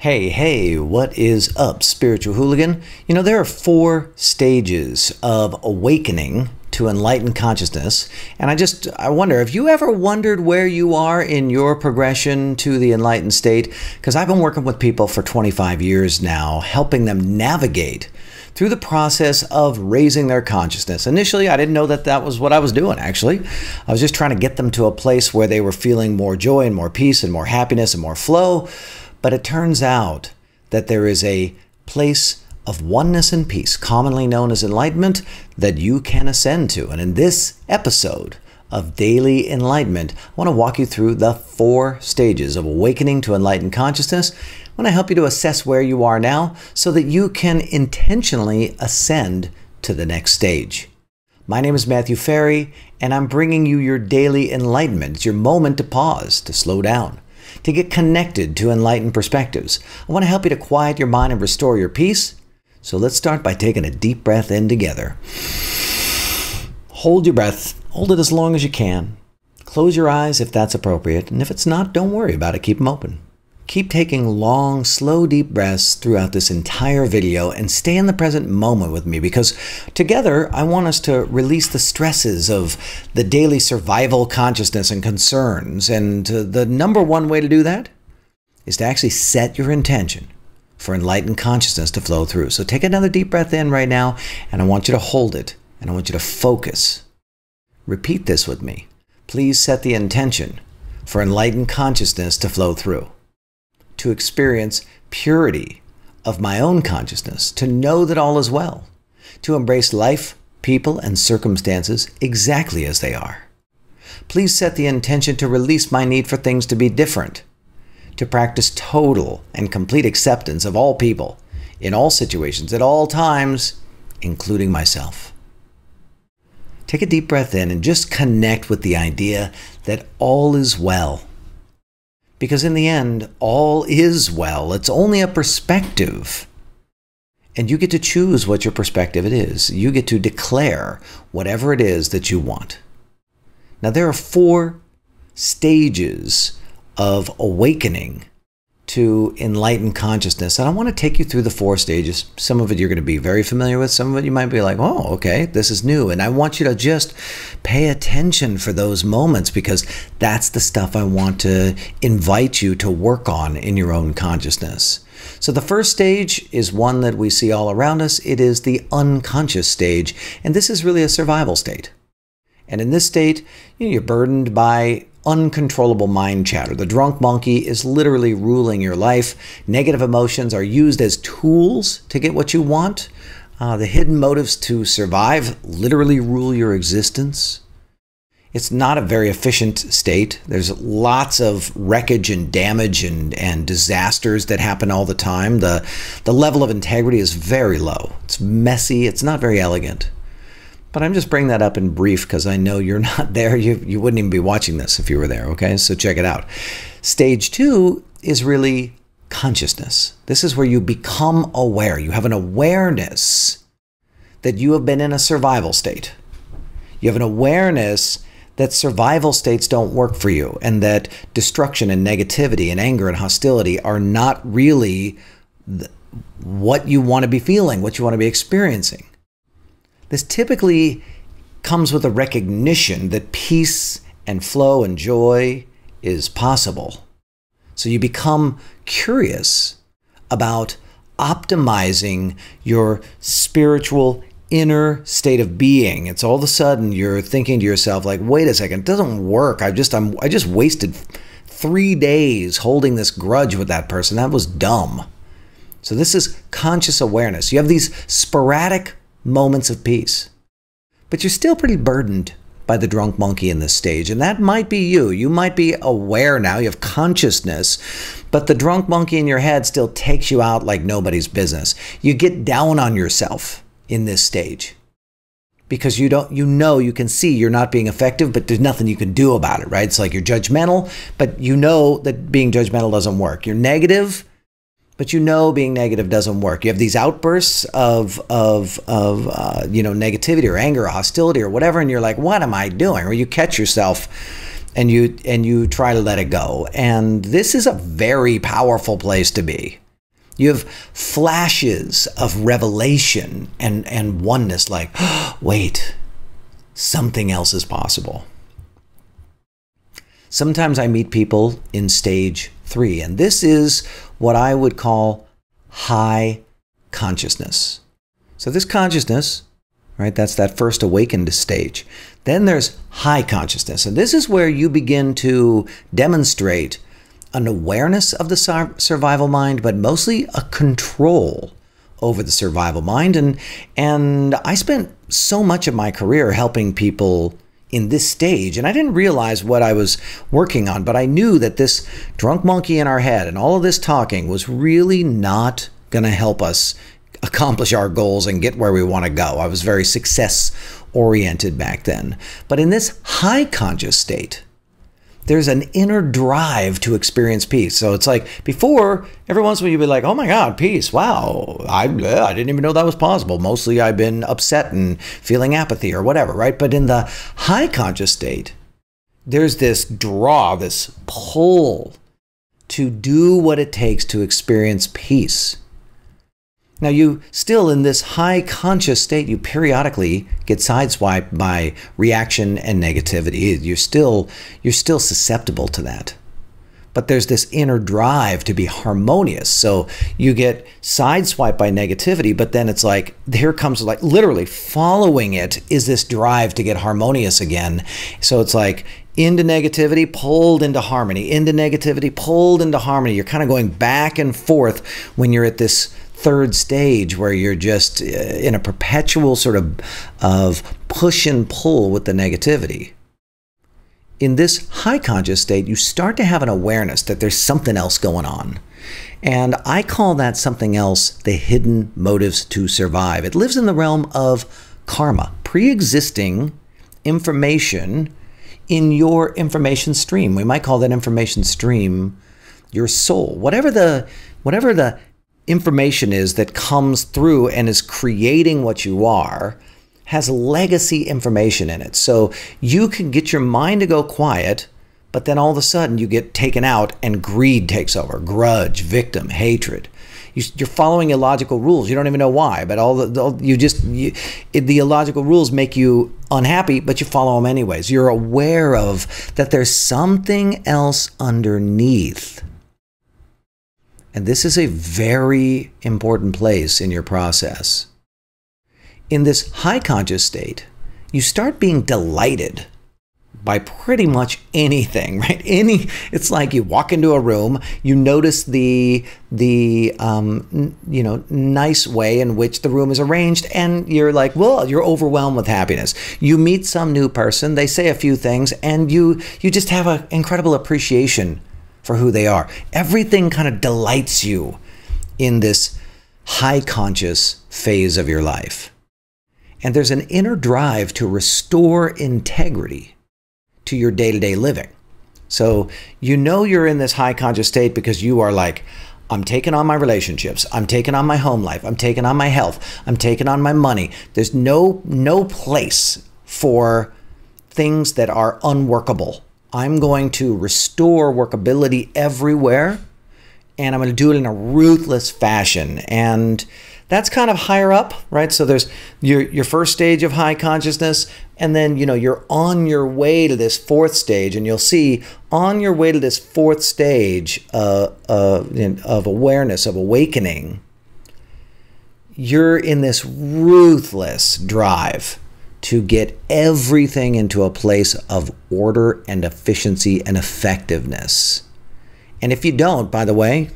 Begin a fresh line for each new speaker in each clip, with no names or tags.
Hey, what is up, spiritual hooligan? You know, there are 4 stages of awakening to enlightened consciousness. And I wonder, have you ever wondered where you are in your progression to the enlightened state? Because I've been working with people for 25 years now, helping them navigate through the process of raising their consciousness. Initially, I didn't know that was what I was doing, actually. I was just trying to get them to a place where they were feeling more joy and more peace and more happiness and more flow. But it turns out that there is a place of oneness and peace, commonly known as enlightenment, that you can ascend to. And in this episode of Daily Enlightenment, I want to walk you through the 4 stages of awakening to enlightened consciousness. I want to help you to assess where you are now so that you can intentionally ascend to the next stage. My name is Matthew Ferry, and I'm bringing you your daily enlightenment. It's your moment to pause, to slow down, to get connected to enlightened perspectives. I want to help you to quiet your mind and restore your peace. So let's start by taking a deep breath in together. Hold your breath. Hold it as long as you can. Close your eyes if that's appropriate. And if it's not, don't worry about it. Keep them open. Keep taking long, slow, deep breaths throughout this entire video and stay in the present moment with me, because together I want us to release the stresses of the daily survival consciousness and concerns. And the number one way to do that is to actually set your intention for enlightened consciousness to flow through. So take another deep breath in right now, and I want you to hold it, and I want you to focus. Repeat this with me. Please set the intention for enlightened consciousness to flow through, to experience purity of my own consciousness, to know that all is well, to embrace life, people, and circumstances exactly as they are. Please set the intention to release my need for things to be different, to practice total and complete acceptance of all people, in all situations, at all times, including myself. Take a deep breath in and just connect with the idea that all is well. Because in the end, all is well. It's only a perspective. And you get to choose what your perspective it is. You get to declare whatever it is that you want. Now, there are 4 stages of awakening to enlightened consciousness. And I want to take you through the 4 stages. Some of it you're going to be very familiar with. Some of it you might be like, oh, okay, this is new. And I want you to just pay attention for those moments, because that's the stuff I want to invite you to work on in your own consciousness. So the first stage is one that we see all around us. It is the unconscious stage. And this is really a survival state. And in this state, you're burdened by uncontrollable mind chatter. The drunk monkey is literally ruling your life. Negative emotions are used as tools to get what you want. The hidden motives to survive literally rule your existence. It's not a very efficient state. There's lots of wreckage and damage and disasters that happen all the time. The level of integrity is very low. It's messy. It's not very elegant. But I'm just bringing that up in brief because I know you're not there. You wouldn't even be watching this if you were there, okay? So check it out. Stage 2 is really consciousness. This is where you become aware. You have an awareness that you have been in a survival state. You have an awareness that survival states don't work for you, and that destruction and negativity and anger and hostility are not really what you want to be feeling, what you want to be experiencing. This typically comes with a recognition that peace and flow and joy is possible. So you become curious about optimizing your spiritual inner state of being. It's all of a sudden you're thinking to yourself like, wait a second, it doesn't work. I just wasted 3 days holding this grudge with that person. That was dumb. So this is conscious awareness. You have these sporadic moments of peace, but you're still pretty burdened by the drunk monkey in this stage. And that might be you. You might be aware now, you have consciousness, but the drunk monkey in your head still takes you out like nobody's business. You get down on yourself in this stage because you can see you're not being effective, but there's nothing you can do about it, right? It's like you're judgmental, but you know that being judgmental doesn't work. You're negative, but you know being negative doesn't work. You have these outbursts of negativity or anger or hostility or whatever, and you're like, what am I doing? Or you catch yourself and you try to let it go. And this is a very powerful place to be. You have flashes of revelation and oneness, like, oh, wait, something else is possible. Sometimes I meet people in stage 3, and this is what I would call high consciousness. So this consciousness, right, that's that first awakened stage. Then there's high consciousness, and this is where you begin to demonstrate an awareness of the survival mind, but mostly a control over the survival mind. And I spent so much of my career helping people in this stage, and I didn't realize what I was working on, but I knew that this drunk monkey in our head and all of this talking was really not going to help us accomplish our goals and get where we want to go. I was very success oriented back then. But in this high conscious state, there's an inner drive to experience peace. So it's like before, every once in a while you'd be like, oh my God, peace. Wow, I didn't even know that was possible. Mostly I've been upset and feeling apathy or whatever, right? But in the high conscious state, there's this draw, this pull to do what it takes to experience peace. Now, you still, in this high conscious state, you periodically get sideswiped by reaction and negativity. You're still susceptible to that. But there's this inner drive to be harmonious. So you get sideswiped by negativity, but then it's like, here comes, like, literally following it is this drive to get harmonious again. So it's like into negativity, pulled into harmony, into negativity, pulled into harmony. You're kind of going back and forth when you're at this third stage where you're just in a perpetual sort of push and pull with the negativity. In this high conscious state, you start to have an awareness that there's something else going on. And I call that something else the hidden motives to survive. It lives in the realm of karma, pre-existing information in your information stream. We might call that information stream your soul. Whatever the information is that comes through and is creating what you are has legacy information in it. So you can get your mind to go quiet, but then all of a sudden you get taken out and greed takes over. Grudge, victim, hatred. You're following illogical rules. You don't even know why, but the illogical rules make you unhappy, but you follow them anyways. You're aware of that there's something else underneath. And this is a very important place in your process. In this high conscious state, you start being delighted by pretty much anything, right? It's like you walk into a room, you notice the nice way in which the room is arranged, and you're like, well, you're overwhelmed with happiness. You meet some new person, they say a few things, and you just have an incredible appreciation for who they are. Everything kind of delights you in this high conscious phase of your life. And there's an inner drive to restore integrity to your day-to-day living. So you know you're in this high conscious state because you are like, I'm taking on my relationships, I'm taking on my home life, I'm taking on my health, I'm taking on my money. There's no place for things that are unworkable. I'm going to restore workability everywhere, and I'm going to do it in a ruthless fashion. And that's kind of higher up, right? So there's your first stage of high consciousness, and then you're on your way to this fourth stage, and you'll see on your way to this fourth stage of awareness, of awakening, you're in this ruthless drive to get everything into a place of order and efficiency and effectiveness. And if you don't, by the way,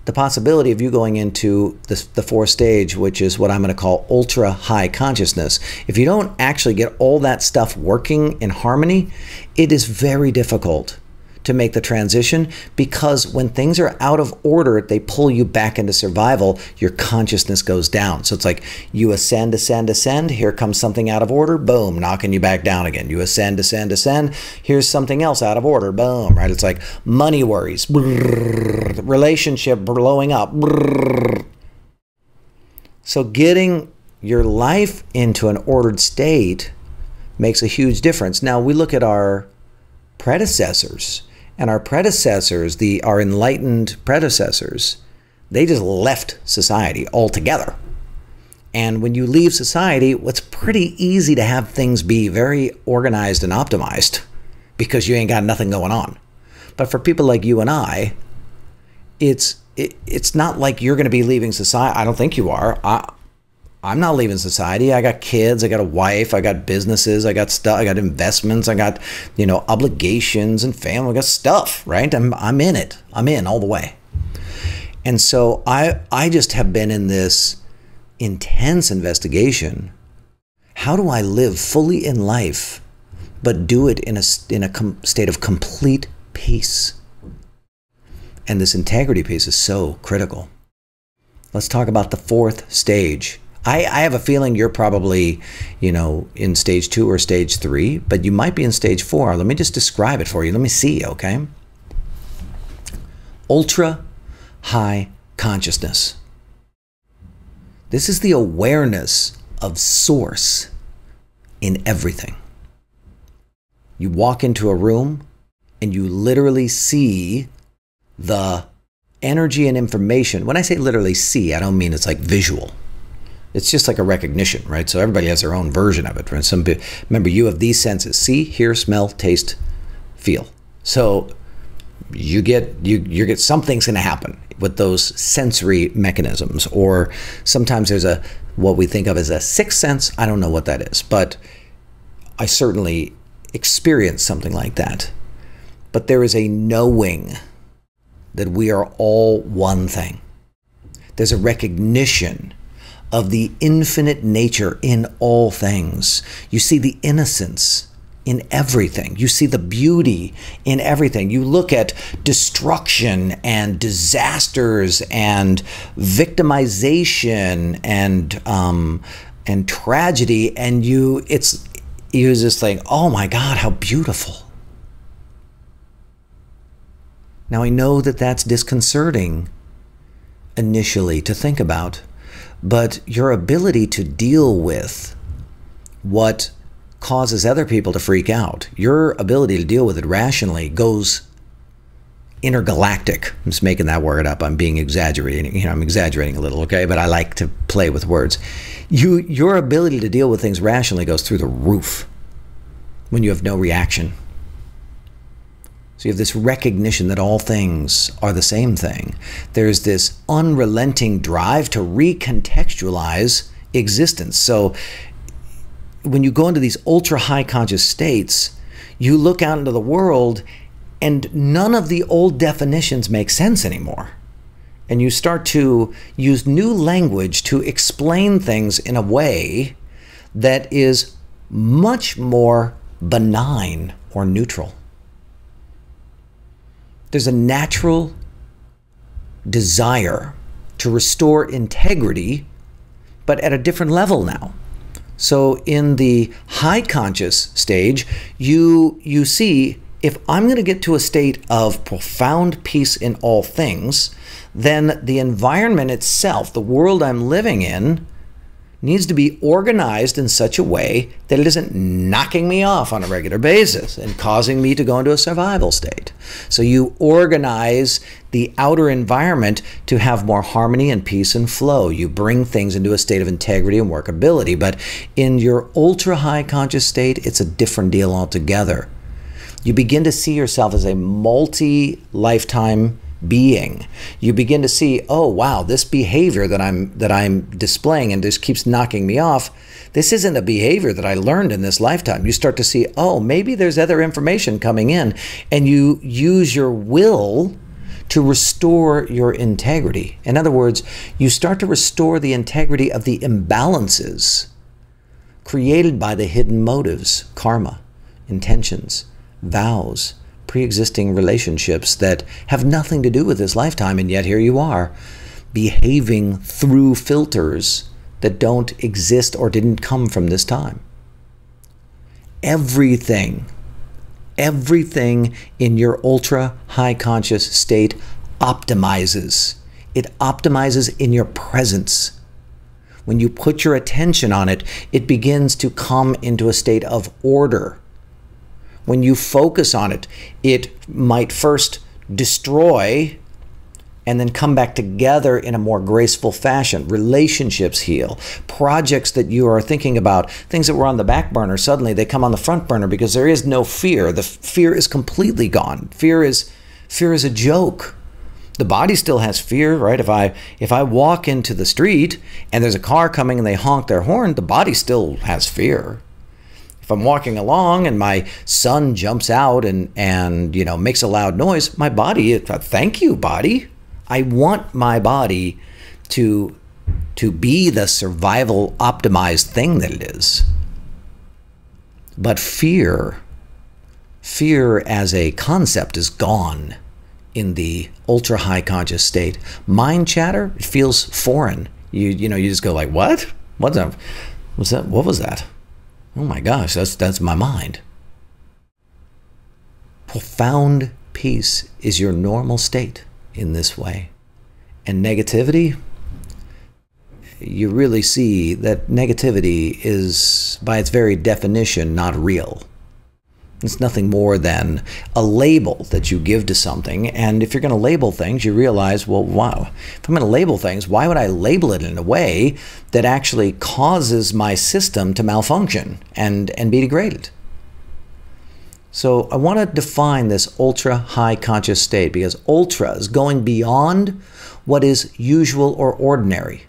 the possibility of you going into the fourth stage, which is what I'm going to call ultra high consciousness, if you don't actually get all that stuff working in harmony, it is very difficult to make the transition, because when things are out of order, they pull you back into survival. Your consciousness goes down. So it's like you ascend, ascend, ascend. Here comes something out of order. Boom, knocking you back down again. You ascend, ascend, ascend. Here's something else out of order. Boom, right? It's like money worries. Brrr, relationship blowing up. Brrr. So getting your life into an ordered state makes a huge difference. Now we look at our predecessors. And our predecessors, our enlightened predecessors, They just left society altogether. And when you leave society, it's pretty easy to have things be very organized and optimized because you ain't got nothing going on. But for people like you and I, it's not like you're going to be leaving society. I don't think you are. I'm not leaving society. I got kids. I got a wife. I got businesses. I got stuff. I got investments. I got, obligations and family. I got stuff, right? I'm in it. I'm in all the way. And so I just have been in this intense investigation. How do I live fully in life, but do it in a state of complete peace? And this integrity piece is so critical. Let's talk about the fourth stage. I have a feeling you're probably, in stage 2 or stage 3, but you might be in stage 4. Let me just describe it for you. Let me see, okay? Ultra high consciousness. This is the awareness of source in everything. You walk into a room and you literally see the energy and information. When I say literally see, I don't mean it's like visual. It's just like a recognition, right? So everybody has their own version of it. Right? Remember, you have these senses: see, hear, smell, taste, feel. So you get something's going to happen with those sensory mechanisms. Or sometimes there's what we think of as a sixth sense. I don't know what that is, but I certainly experienced something like that. But there is a knowing that we are all one thing. There's a recognition of the infinite nature in all things. You see the innocence in everything. You see the beauty in everything. You look at destruction and disasters and victimization and tragedy, and you just think, oh my God, how beautiful. Now I know that that's disconcerting initially to think about, but your ability to deal with what causes other people to freak out, your ability to deal with it rationally goes intergalactic. I'm just making that word up. I'm being exaggerating. I'm exaggerating a little, okay? But I like to play with words. Your ability to deal with things rationally goes through the roof when you have no reaction. So you have this recognition that all things are the same thing. There's this unrelenting drive to recontextualize existence. So when you go into these ultra high conscious states, you look out into the world and none of the old definitions make sense anymore. And you start to use new language to explain things in a way that is much more benign or neutral. There's a natural desire to restore integrity, but at a different level now. So in the high conscious stage, you see, if I'm going to get to a state of profound peace in all things, then the environment itself, the world I'm living in, needs to be organized in such a way that it isn't knocking me off on a regular basis and causing me to go into a survival state. So you organize the outer environment to have more harmony and peace and flow. You bring things into a state of integrity and workability. But in your ultra high conscious state, it's a different deal altogether. You begin to see yourself as a multi-lifetime being. You begin to see, oh wow, this behavior that I'm displaying and just keeps knocking me off, this isn't a behavior that I learned in this lifetime. You start to see, oh, maybe there's other information coming in, and you use your will to restore your integrity. In other words, you start to restore the integrity of the imbalances created by the hidden motives, karma, intentions, vows, pre-existing relationships that have nothing to do with this lifetime, and yet here you are behaving through filters that don't exist or didn't come from this time. Everything in your ultra high conscious state optimizes. It optimizes in your presence. When you put your attention on it, it begins to come into a state of order. When you focus on it, it might first destroy and then come back together in a more graceful fashion. Relationships heal. Projects that you are thinking about, things that were on the back burner, suddenly they come on the front burner because there is no fear. The fear is completely gone. Fear is a joke. The body still has fear, right? If I walk into the street and there's a car coming and they honk their horn, the body still has fear. If I'm walking along and my son jumps out and you know, makes a loud noise, my body, thank you, body. I want my body to be the survival optimized thing that it is. But fear as a concept is gone in the ultra high conscious state. Mind chatter, it feels foreign. You know, you just go like, what? What was that? Oh my gosh, that's my mind. Profound peace is your normal state in this way. And negativity, you really see that negativity is, by its very definition, not real. It's nothing more than a label that you give to something. And if you're going to label things, you realize, well, wow, if I'm going to label things, why would I label it in a way that actually causes my system to malfunction and be degraded? So I want to define this ultra high conscious state, because ultra is going beyond what is usual or ordinary.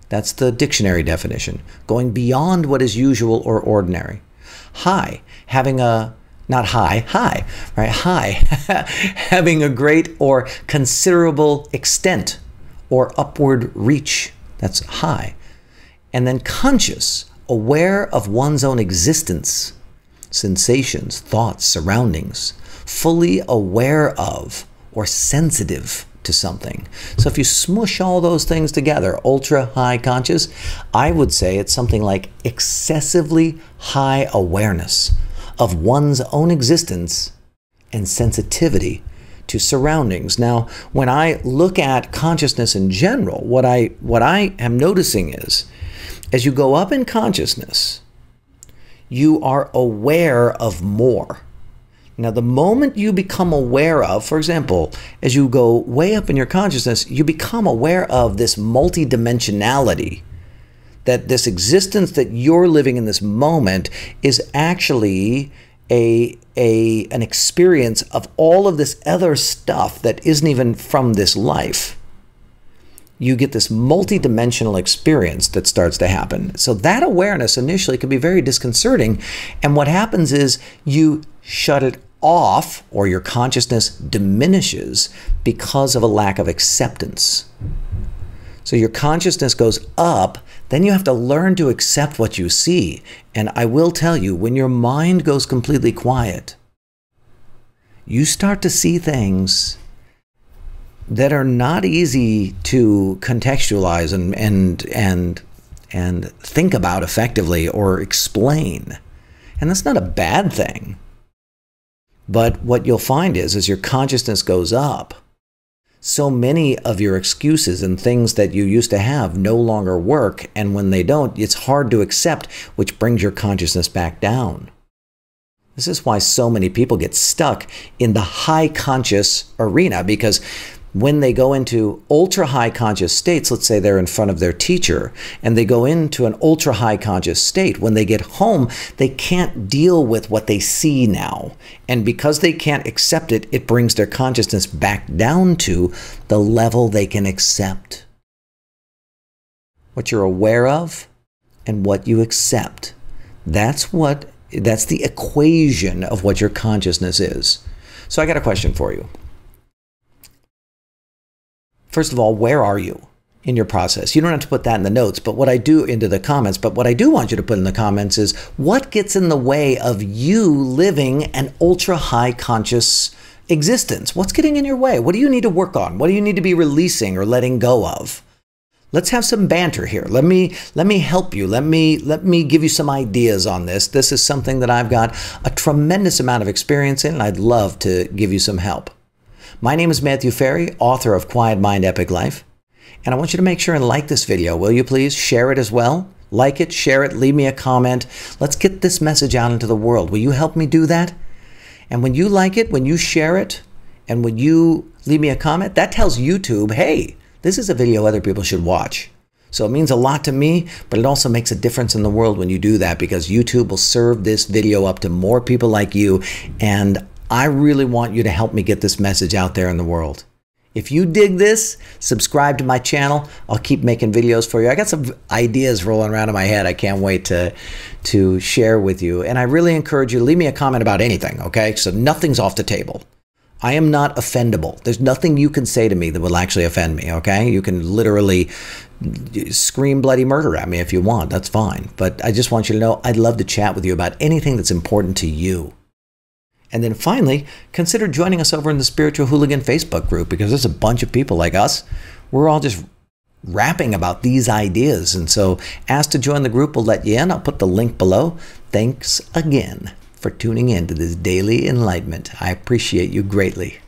That's the dictionary definition. Going beyond what is usual or ordinary. High, having a, not high, right? High, having a great or considerable extent or upward reach. That's high. And then conscious, aware of one's own existence, sensations, thoughts, surroundings, fully aware of or sensitive to something. So if you smush all those things together, ultra high conscious, I would say it's something like excessively high awareness of one's own existence and sensitivity to surroundings. Now, when I look at consciousness in general, what I am noticing is, as you go up in consciousness, you are aware of more. Now, the moment you become aware of, for example, as you go way up in your consciousness, you become aware of this multidimensionality, that this existence that you're living in this moment is actually an experience of all of this other stuff that isn't even from this life. You get this multidimensional experience that starts to happen. So that awareness initially can be very disconcerting. And what happens is you shut it off, or your consciousness diminishes because of a lack of acceptance. So your consciousness goes up, then you have to learn to accept what you see. And I will tell you, when your mind goes completely quiet, you start to see things that are not easy to contextualize and think about effectively or explain. And that's not a bad thing. But what you'll find is, as your consciousness goes up, so many of your excuses and things that you used to have no longer work. And when they don't, it's hard to accept, which brings your consciousness back down. This is why so many people get stuck in the high conscious arena, because when they go into ultra high conscious states, let's say they're in front of their teacher and they go into an ultra high conscious state, when they get home, they can't deal with what they see now. And because they can't accept it, it brings their consciousness back down to the level they can accept. What you're aware of and what you accept. That's the equation of what your consciousness is. So I got a question for you. First of all, where are you in your process? You don't have to put that in the notes, but what I do into the comments, but what I do want you to put in the comments is, what gets in the way of you living an ultra high conscious existence? What's getting in your way? What do you need to work on? What do you need to be releasing or letting go of? Let's have some banter here. Let me help you. Let me give you some ideas on this. This is something that I've got a tremendous amount of experience in, and I'd love to give you some help. My name is Matthew Ferry, author of Quiet Mind, Epic Life. And I want you to make sure and like this video, will you please? Share it as well. Like it, share it, leave me a comment. Let's get this message out into the world. Will you help me do that? And when you like it, when you share it, and when you leave me a comment. That tells YouTube, hey, this is a video other people should watch. So it means a lot to me, but it also makes a difference in the world when you do that, because YouTube will serve this video up to more people like you. And I really want you to help me get this message out there in the world. If you dig this, subscribe to my channel. I'll keep making videos for you. I got some ideas rolling around in my head I can't wait to share with you. And I really encourage you to leave me a comment about anything, okay? So nothing's off the table. I am not offendable. There's nothing you can say to me that will actually offend me, okay? You can literally scream bloody murder at me if you want. That's fine. But I just want you to know I'd love to chat with you about anything that's important to you. And then finally, consider joining us over in the Spiritual Hooligan Facebook group, because there's a bunch of people like us. We're all just rapping about these ideas. And so ask to join the group. We'll let you in. I'll put the link below. Thanks again for tuning in to this daily enlightenment. I appreciate you greatly.